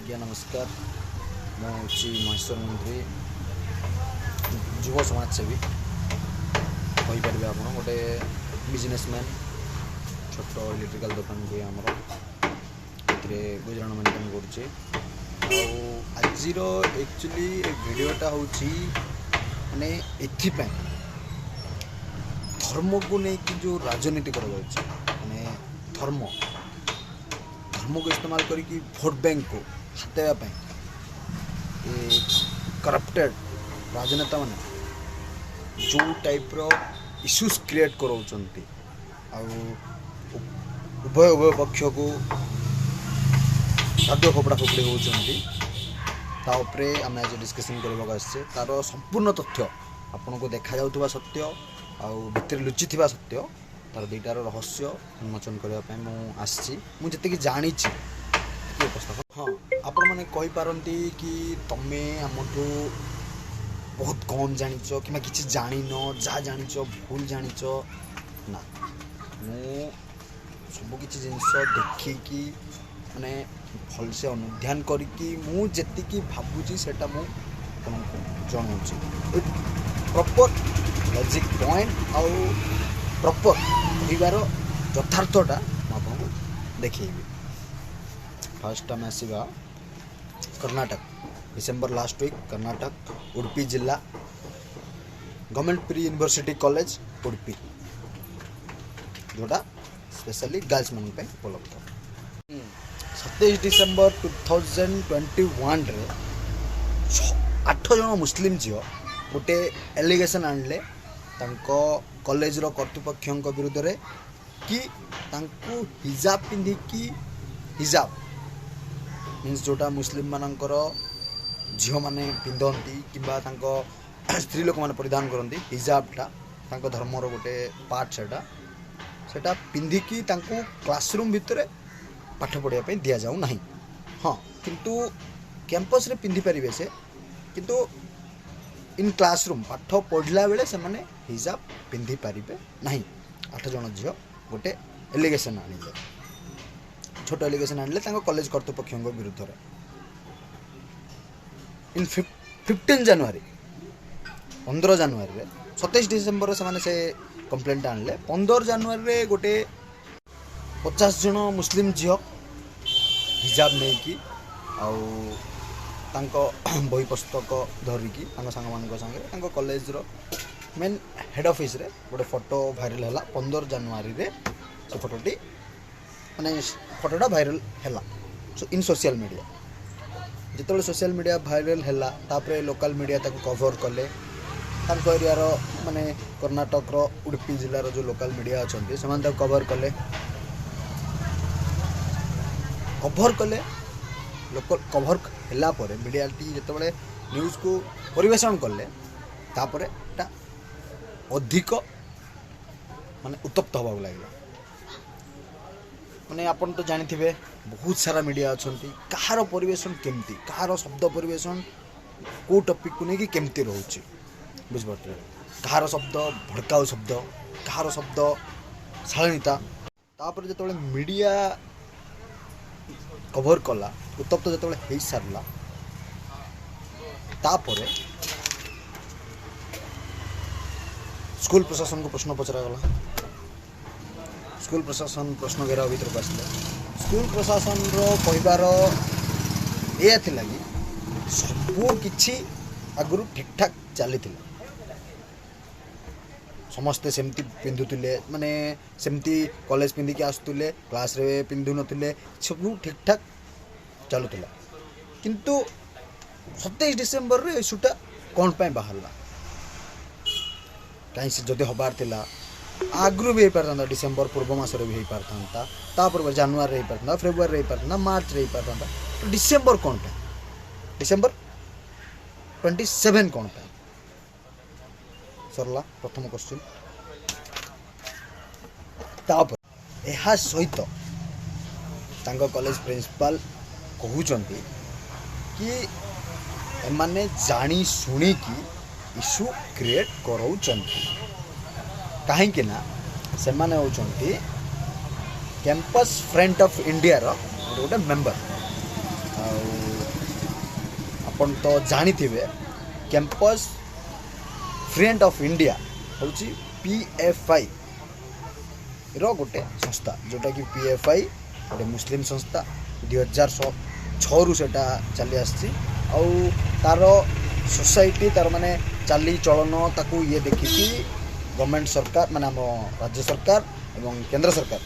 आज्ञा नमस्कार। मुझे महेश्वर मंत्री युव समाजसेवी कहीपर आप गोटे बिजनेसमैन छोट इलेक्ट्रिकल दुकान भी आमर गुजराण मेन्टेन करुचे। आज एक्चुअली भिडटा हूँ माने एथिपाई धर्म को लेकिन जो राजनीति कर धर्म को इस्तेमाल करके भोट बैंक को हाथापी करप्टेड राजनेता मैंने जो टाइप रो इश्यूज क्रिएट कराउछंती उभय पक्ष को खाद्य खोपड़ा खोपड़ी होती आम आज डिस्कसन करने तार संपूर्ण तथ्य आपन को देखा जाउथबा सत्य भितर लुचि सत्य तार दुईटार रहस्य उन्मोचन करने मुझे जानी उपस्थापन। हाँ आपण मैंने कहीपारती कि तमे आमठू बहुत कम जाच कि किसी जान जहाँ जाच भूल जाच ना मु सबकि जिनस देखिकी माने भलसे अनुध्यान करी मुझे भावुची सेटा मु जनाऊँगी प्रॉपर लॉजिक पॉइंट आउ प्रॉपर कहबार यथार्थटा मुझे देखी। फास्ट आम आसवा Karnataka December last week Karnataka Udupi जिला government pre university college Udupi जोटा स्पेशली गर्ल्स मान उपलब्ध। 27 डिसेम्बर 2021 रे 8 जन मुस्लिम झील गोटे एलिगेशन आणले कॉलेज रो कर्तृपक्ष विरुद्ध रे कि तांको हिजाब पिंधिकी हिजाब मीन्स जोटा मुस्लिम मानकर झील माने पिंधती किंबा स्त्री लोक माने परिधान करती हिजाबटा तांको धर्मर गोटे पार्ट सेटा पिंधिकी तांको क्लासरूम भितर पाठ पढ़ाई पे दि जाऊ नहीं। हाँ किंतु कैंपस रे पिंधि पारिबे से किंतु इन क्लासरूम पाठ पढ़ला बेले से माने हिजाब पिंधि पारिबे नहीं। 8 जन झील गोटे एलिगेशन आनिले छोट एलिगेशन आनिले कॉलेज कर्तृपक्ष विरुद्ध इन 15 जनवरी 15 जनवरी 27 डिसेम्बर से कंप्लेंट आनिले 15 जनवरी गोटे 50 जन मुस्लिम झील हिजाब नहीं कि बही पुस्तक धरिकी सांग मान संगे कॉलेज रो मेन हेड ऑफिस रे गोटे फोटो भाइराल है 15 जनवरी रे से फोटोटी माने फोटोटा भाइराल है इन सोशल मीडिया जिते सोशल मीडिया भाइराल है तापर लोकल मीडिया ताको कवर कले एरिया माने कर्नाटक रो उडुपी जिलार जो लोकल मीडिया अच्छा से कवर कले लोकल कवर है मीडिया जो न्यूज को परिवेषण कले तापर अधिक माने उत्तप्त हवा लगे माने आपन तो जानी थे बहुत सारा मीडिया अच्छा कहार परिवेषण केमती कहार शब्द परिवेषण को टॉपिक को लेकिन केमती रोचे बुझे कहार शब्द भड़काऊ शब्द कहार शब्द शालीनता तापर जो मीडिया कवर कला उत्तप्त जो हो सारा तापर स्कूल प्रशासन को प्रश्न पचरागला स्कूल प्रशासन प्रश्न घेराव भर आसले स्कूल प्रशासन कहबार यह थिला कि सबू किछि आगुरु ठीक ठाक चली समस्ते सेमती पिंधुले माने सेमती कॉलेज पिंधिकी आसुले क्लास रे पिंधु नथिले सब ठीक ठाक चलुला किंतु 27 डिसेम्बर रे इशूटा कौन पाई बाहरला कहीं से जदि हबार थिला आगु भी हो पारता डिसेम्बर पूर्व मासरे भी हो पारता तापर जनवरी हो पारता फेब्रुआरी हो पारता मार्च रे हो पारता तो डिसेम्बर कौन पाई डिसेम्बर 27 कौन पाई सरला प्रथम क्वेश्चन तापर यह सहित कॉलेज प्रिंसिपल कहते कि एमाने जानी शुणी की इशू क्रिएट कराउचंती कहीं ना से माने होचंती कैंपस फ्रंट ऑफ इंडिया रो गोटे मेंबर आपण तो जानी थे कैंपस फ्रंट ऑफ इंडिया हूँ PFI रो गोटे संस्था जोटा कि PFI गोटे मुस्लिम संस्था 2006 रु सेटा चली आसी तार सोसाइटी तार माने चाली चलन ताकू ये देखिकी गवर्नमेंट सरकार माने आम राज्य सरकार एवं केंद्र सरकार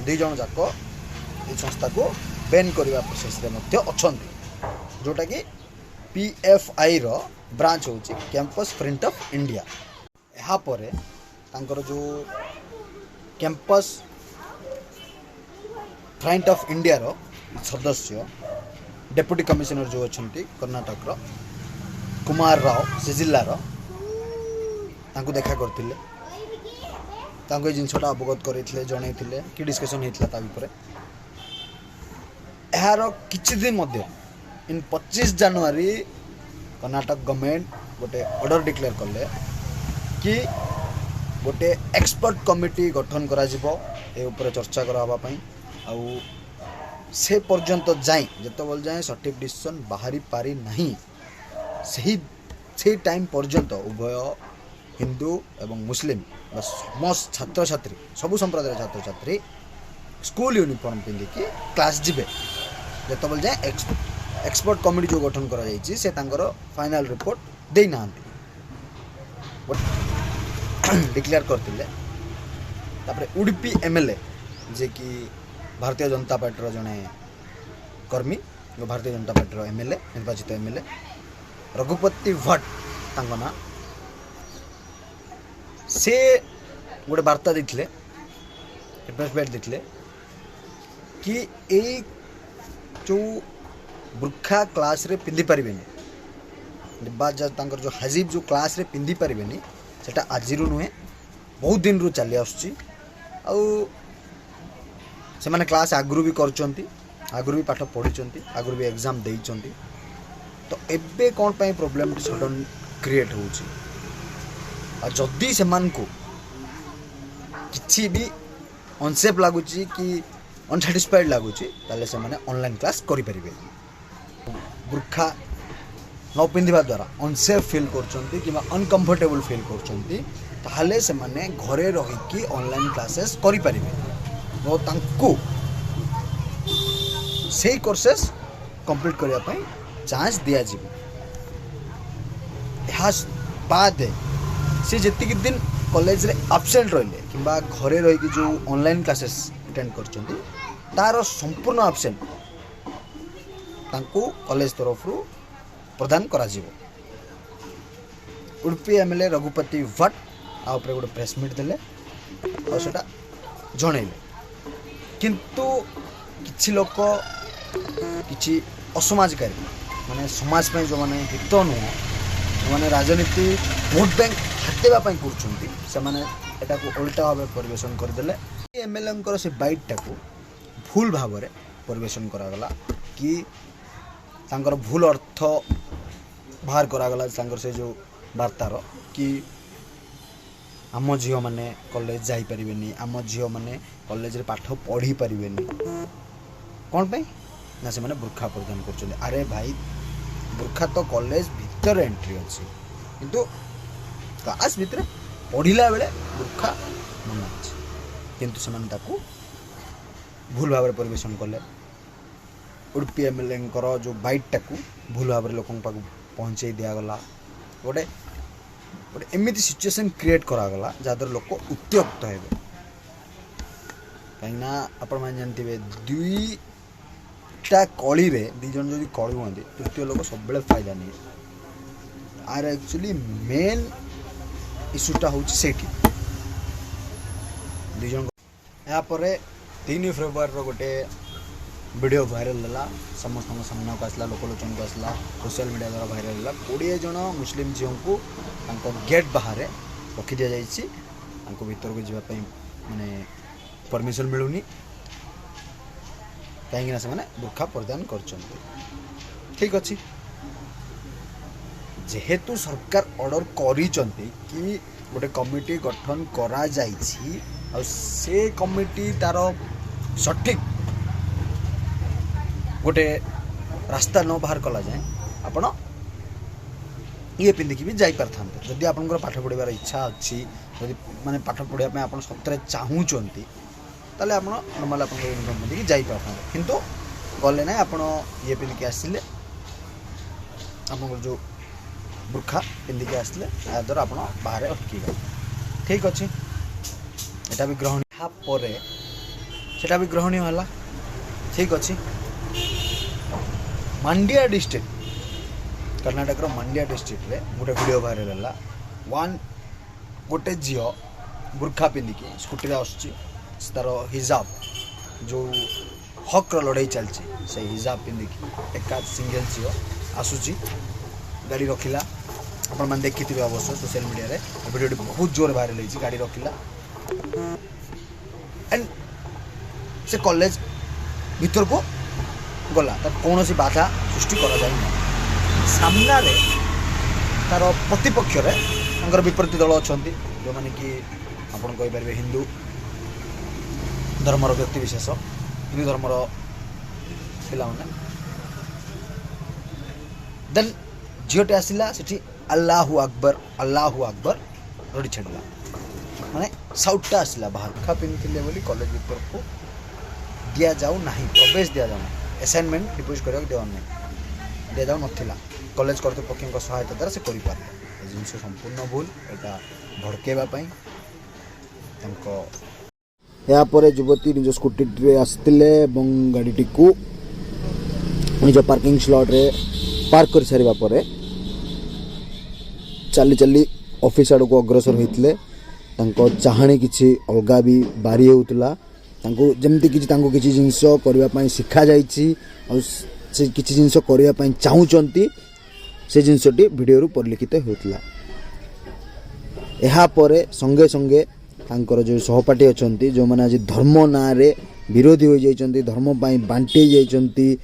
दुई जन जाक ये संस्था को बैन करने प्रोसेस रे अछंती जोटा कि PFI रो ब्रांच होची कैंपस फ्रंट ऑफ इंडिया। यहाँ पर तांकर जो कैंपस फ्रंट ऑफ इंडिया रो सदस्य डेप्यूटी कमिश्नर जो अच्छा कर्णाटक रो कुमार राव से जिलार तांको देखा करथिले तांको जिनसटा अवगत करथिले जणैथिले कि डिस्कशन हेतला ता विपरे एहार किछि दिन मध्य इन 25 जनवरी कर्णाटक गवर्नमेंट गोटे ऑर्डर डिक्लेयर करले कि गोटे एक्सपर्ट कमिटी गठन करा जिवो ए ऊपर चर्चा करावा पई आउ से पर्यंत जाए जत बोल जाए सटीक डिसीजन बाहरी पारी नहीं से टाइम पर्यंत उभय हिंदू एवं मुस्लिम समस्त छात्र छात्री सबु संप्रदाय छात्र छात्री स्कूल यूनिफॉर्म पिंधिकी क्लास जिबे जत बोल जाए एक्सपर्ट कमिटी जो गठन करा जायछि से तांकर फाइनल रिपोर्ट दे नांती डिक्लेयर करथिले। तापर उडुपी MLA जे कि भारतीय जनता पार्टी जड़े कर्मी भारतीय जनता पार्टी MLA निर्वाचित MLA रघुपति भट्ट तांको ना से गोटे वार्ता देथिले प्रेस बैट देथिले कि ए जो बुर्खा क्लास रे पिंधि पारिबेनी तांकर जो हाजिब जो क्लास रे पिंधि पारिबेनी सेटा आज नुहे बहुत दिन रु चली आसुची से माने क्लास आगुरी भी करचंती आगुरी भी पाठ पढ़ी आगुरी भी एग्जाम देइचंती तो एबे कौन पाई प्रॉब्लम सडन क्रिएट होउची आ जदी से मान को किछि भी अनसेफ लागुची कि अनसैटिस्फाइड लागुची ताले से माने ऑनलाइन क्लास करि परिबे बुर्खा न पिंधिबा द्वारा अनसेफ फील करचंती कि अनकंफर्टेबल फील करचंती ताले से माने घरे रही कि ऑनलाइन क्लासेस करि परिबे और तांको से कोर्सेस कंप्लीट करया पई चांस दिया जीवो बाद से जेतिक दिन कॉलेज रे एब्सेंट रहिले किंबा घरे रही कि जो ऑनलाइन क्लासेस अटेंड करचंती तार संपूर्ण एब्सेंट तांको कॉलेज तरफ रु प्रदान करा जीवो। उडुपी MLA रघुपति भट्ट आ ऊपर गोटे प्रेस मीट देले और सेटा जणैले किंतु किछि लोक किछि असमाजकारी माने समाज पे जो माने हित नुह माने राजनीति वोट बैंक हटेबा पई करछंती से माने एटा को उल्टा भाबे परिवेशन कर देले। MLA से बाइट टाको भूल भाव रे परिवेशन करा गला कि तांकर भूल अर्थ बाहर करा गला तांकर से जो वार्तार कि आम झील मैंने कॉलेज जाई परिबेनी आम झील मैंने कॉलेज रे पाठ पढ़ी परिबेनी कौन पे ना से माने बुर्खा प्रदान कर। अरे भाई बुर्खा तो कॉलेज भीतर एंट्री अच्छी किंतु क्लास भीतर पढ़िला बेले बुर्खा मना अच्छे किंतु से माने ताकू भूल भाव परिवेशन कले। उडुपी MLA जो बाइट टाकू भूल भाव लोक पहुँचे दिगला गोटे गोटे एमती सिचुएसन क्रिएट करागला जहाँद्वारा लोक उत्त्यक्त हे कहीं आपण मैंने जानते दुईटा कली दी जन जो कली हुआ तृतीय लोक सब फायदा नहीं आर एक्चुअली मेन इश्यूटा हूँ से दी जन यापर 3 फेब्रुआरी गोटे वीडियो भाइराल है समस्त सामना को आसला लोकलोचन को आसला सोशल मीडिया द्वारा भाइराल है 20 जन मुस्लिम झील को गेट बाहर रखी दि जाइए भीतर को जावाई माने परमिशन मिलूनी कहीं से बुर्खा प्रदान कर ठीक अच्छे जेहेतु सरकार ऑर्डर करी कि गोटे कमिटी गठन करा जाइछि और से कमिटी तार सठिक गोटे रास्ता न बाहर कला जाए आपण ये पिंधिकी भी जाई पारथान्ते जदि आपनकर पाठ पढ़िबार इच्छा अच्छी जदि माने पाठ पढ़िया पे आपण सतरे चाहूचंती ताले आपण नॉर्मल आपण यूनिफॉर्म पिंधिकी जाई पारथान्ते किंतु गले ना आपण ये पिंधिकी आसिले आपनकर जो बुर्खा पिंधिकी आसिले आ द्वारा आपण बाहर अटकी गए ठीक अच्छे एटा भी ग्रहणीय परे सेटा भी ग्रहणीय होला ठीक अच्छे मांड्या डिस्ट्रिक्ट कर्नाटक मांड्या डिस्ट्रिक्ट रे गोटे वीडियो वायरल है गोटे झील बुर्खा पिंधिकी स्कूटी आसुची तार हिजाब जो हक लड़ाई चलती से हिजाब पिंधिकी एका सिंगल झील आसूची गाड़ी रखिला आपण मैंने देखी अवश्य सोशल मीडिया रे वीडियो बहुत जोर वायरल होती गाड़ी रखिला एंड से कॉलेज भीतर को गला कौन सी बाधा सृष्टि करा जाए ना सामना रे तार प्रतिपक्ष विपरीत दल अच्छा जो मैंने कि आप कहींपर हिंदू धर्मर व्यक्तिशेष हिंदू धर्मर पाने देन झीटे आसला से अल्लाहु अकबर रड़ी छाड़ा माने साउटा आसला बाहर खा पिंधे बोली कॉलेज भीतर को दि जाऊ ना प्रवेश दि जाऊ असाइनमेंट डिपोजिट करने दिया नहीं दि जाऊ ना कॉलेज कर्तृपक्ष सहायता द्वारा से करें जिन संपूर्ण भूल यहाँ भड़केवाई यापर युवती निज स्कूटी आसते गाड़ी को निज पार्किंग स्लॉट रे पार्क कर सारिबा परे चली चली ऑफिस आड़ को अग्रसर होते चाहाणी किसी अलग भी बारी होता जमती किसी जिनस करने शिखा जाइए से किसी जिनस करने चाहूँगी से जिनसटी वीडियो परिलिखित होता यापर संगे संगे तांकर जो सहपाठी अच्छा जो मैंने आज धर्म ना रे विरोधी हो जाइए धर्म बांटे जाइए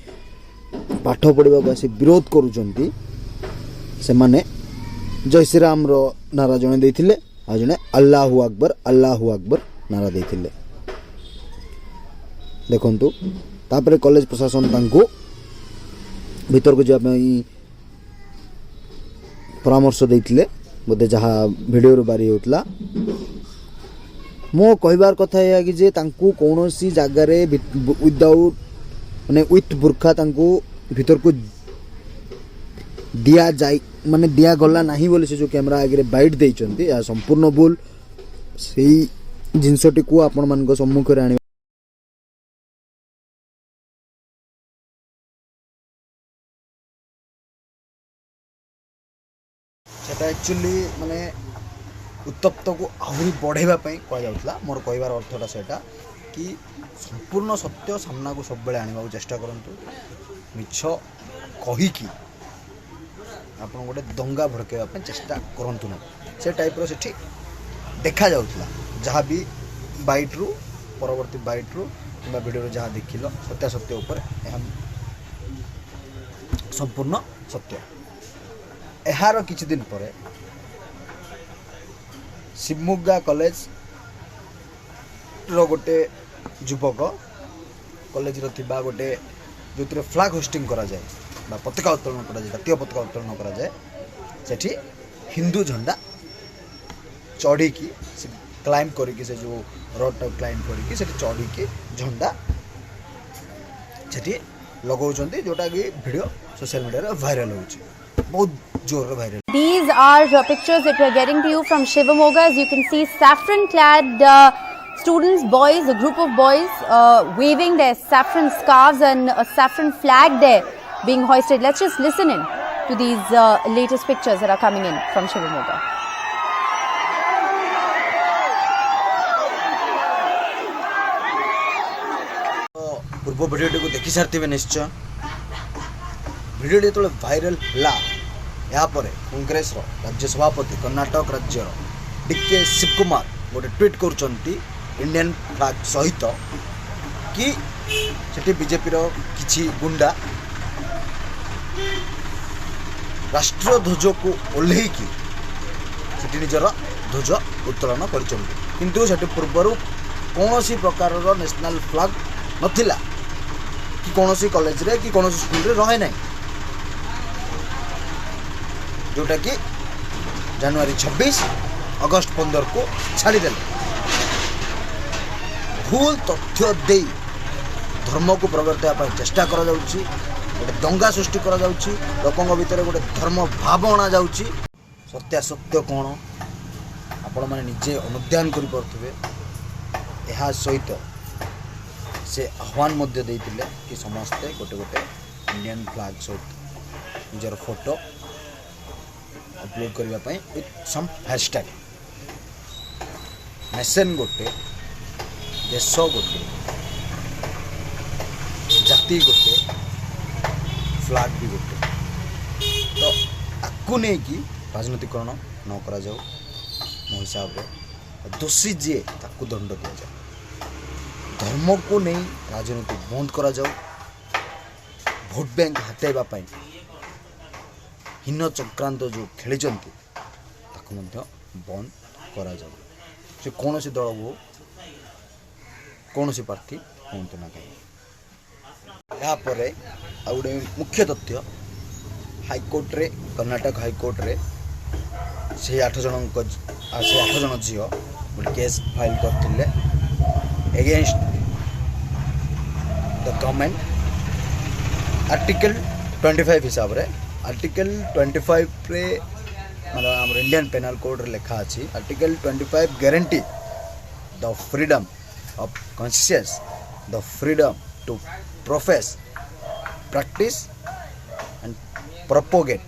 पाठ पढ़ा को आसी विरोध करुँच से माने जय श्री राम रो नारा जड़े देते आ जड़े अल्लाहु अकबर नारा देते देखु तापर कॉलेज प्रशासन तांको भीतर को जावाई परामर्श देते बोधे जहाँ वीडियो बारी होता मो कहबार कथा है कि जे तांको कौन सी जगार विदाउट माने विथ बुर्खा तांको भीतर को दिया जाए माने दिया गला नहीं बोले से जो कैमरा आगे बाइट देइचंती या संपूर्ण भूल से जिनसटी को आपण मान सम्मुख आने सेटा एक्चुअली माने उत्तप्त को आहरी बढ़ावाई कहुला मोर कहबार अर्थटा सेटा कि संपूर्ण सत्य सामना को सब आने चेष्टा करूँ मिछ कहीकि आप गोटे दंगा भड़कवाई चेष्टा करूँ ना से टाइप्र से देखा जाऊला जहाँ भी बाइट रु परवर्ती बाइट रु कि वीडियो जहाँ देखिल सत्यासत्य उपर संपूर्ण सत्य यार किछि दिन पर शिवमोगा कॉलेज रो गोटे युवक कॉलेज रो थिबा गोटे जो फ्लैग होस्टिंग करा जाए बा पताका उत्तोलन करा जाए जातीय पताका उत्तोलन करा जाए सेठी हिंदू झंडा चढ़ी की क्लाइम करके से जो रोड टाइप क्लाइम करके से चढ़ी की झंडा सेठी लगाउछन्ती जोटा कि वीडियो सोशल मीडिया रे वायरल होउछ बहुत जोर viral. These are pictures that we are getting to you from Shivamoga. As you can see, saffron clad students, boys, a group of boys waving their saffron scarves and a saffron flag there being hoisted. Let's just listen in to these latest pictures that are coming in from Shivamoga. पूर्व video को देखी सारी निश्चय video जो viral है यापर कांग्रेस राज्य सभापति कर्नाटक राज्य डीके शिवकुमार गोटे ट्वीट कर इंडियन फ्लैग सहित कि सेठी बीजेपी किछि गुंडा राष्ट्रीय ध्वज को ओल्लैकी सेठी निजर ध्वज उत्तोलन कर पूर्वर कौन प्रकार नेशनल फ्लैग नथिला कि कौन कॉलेज रे कि कौन स्कूल रे रहे नहीं जोटा कि जनवरी 26 अगस्त 15 को छाड़देले भूल तथ्य दे धर्म को प्रवर्तन चेष्टा करा जाउची गोटे दंगा सृष्टि करा जाउची लोकंग भितर गोटे धर्म भाव अणा जाउची सत्यासत्य कौन आपण मैंने निजे अनुध्यान कर पारे यह सहित से आह्वान मध्य देइतिले कि समस्ते गोटे गोटे इंडियन फ्लैग सहित निजर फोटो अपलोड करने विथ सम हैशटैग नेशन गोटे देश गोटे जाति गोटे फ्लैग भी गोटे तो आपको नहीं कि राजनीतिकरण न करा जाओ मो हिसाब से दोषी जी ताकू दंड दि जाए धर्म को नहीं राजनीति बंद करा जाओ भोट बैंक हाथाइबा हीन चक्रांत जो खेली बंद करा जाओ से कौन सी दल हो कौन सी प्रार्थी हूँ ना कहीं यापर आ गए मुख्य तथ्य हाईकोर्ट रे कर्नाटक हाईकोर्ट रे से 8 जन झील गोटे केस फाइल करते एगेंस्ट द गवर्नमेंट आर्टिकल 25 हिसाब रे आर्टिकल 25 रे मतलब आम इंडियन पेनल कोड रे लिखा अच्छी article 25 guarantee the freedom of conscious the freedom to profess practice and propagate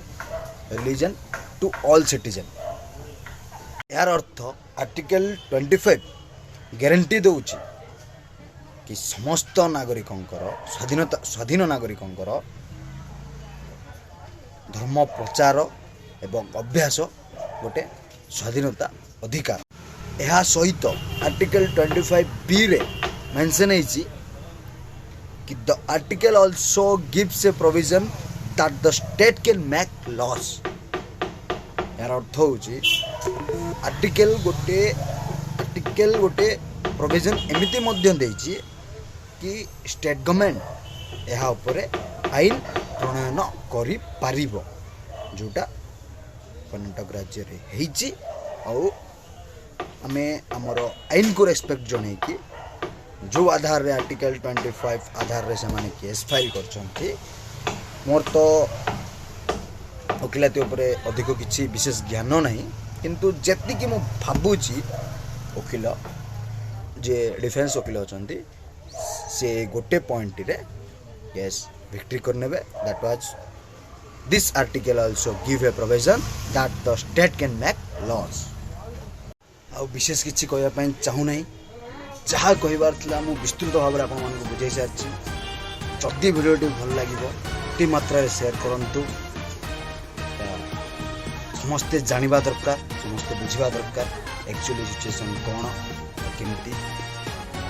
religion to all citizen यार अर्थ आर्टिकल 25 गारंटी दौची कि समस्त नागरिकंकर स्वाधीन नागरिकंकर धर्म प्रचार एवं अभ्यास गोटे स्वाधीनता अधिकार यह सहित आर्टिकल 25 बी रे मेंशन है कि the article also gives A provision that the state can make loss यार अर्थ होची आर्टिकल गोटे प्रोविजन एमिति मध्य देछि कि स्टेट गवर्नमेंट यहाँ उपरे आईन प्रणयन करि पारिबो जोटा कर्नाटक राज्य रे हेछि आमे हमर आईन को रेस्पेक्ट जने कि जो आधार रे आर्टिकल 25 आधार रे से माने केस फाइल करछंती मोर तो वकिलाती उपरे अधिक किसी विशेष ज्ञान नहीं किंतु जेति कि मु भाबुची वकिल जे डिफेंस वकिल अछंती से गोटे पॉइंट रे केस विक्ट्री करनेबे that was this article also give a provision that the state can make laws आ विशेष किसी कहया पई चाहू नहीं जहाँ कहबार थिला मु विस्तृत भाव में आपन मानक बुझाई सारछि जदि वीडियोटी भल लागिबो अति मात्रा रे शेयर करंतु समस्ते जानिबा दरकार समस्ते बुझिबा दरकार एक्चुअली सिचुएशन कौन केमती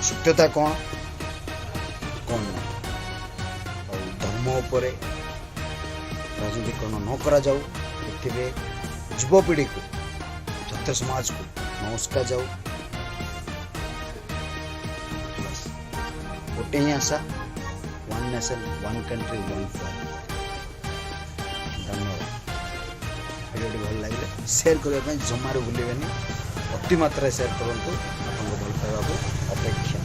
सत्यता कौन कौन ना धर्म उपरे राजनीतिकरण न करा जाऊ एथिरे युवपीढ़ी को छात्र समाज को नमस्कार जाऊ गोटे ही आशा one nation one country one flag धन्यवाद वीडियो भल लगे शेयर करने जमार भूलें अति मात्रा शेयर करूँ आपको भल पाइबा अपेक्षा।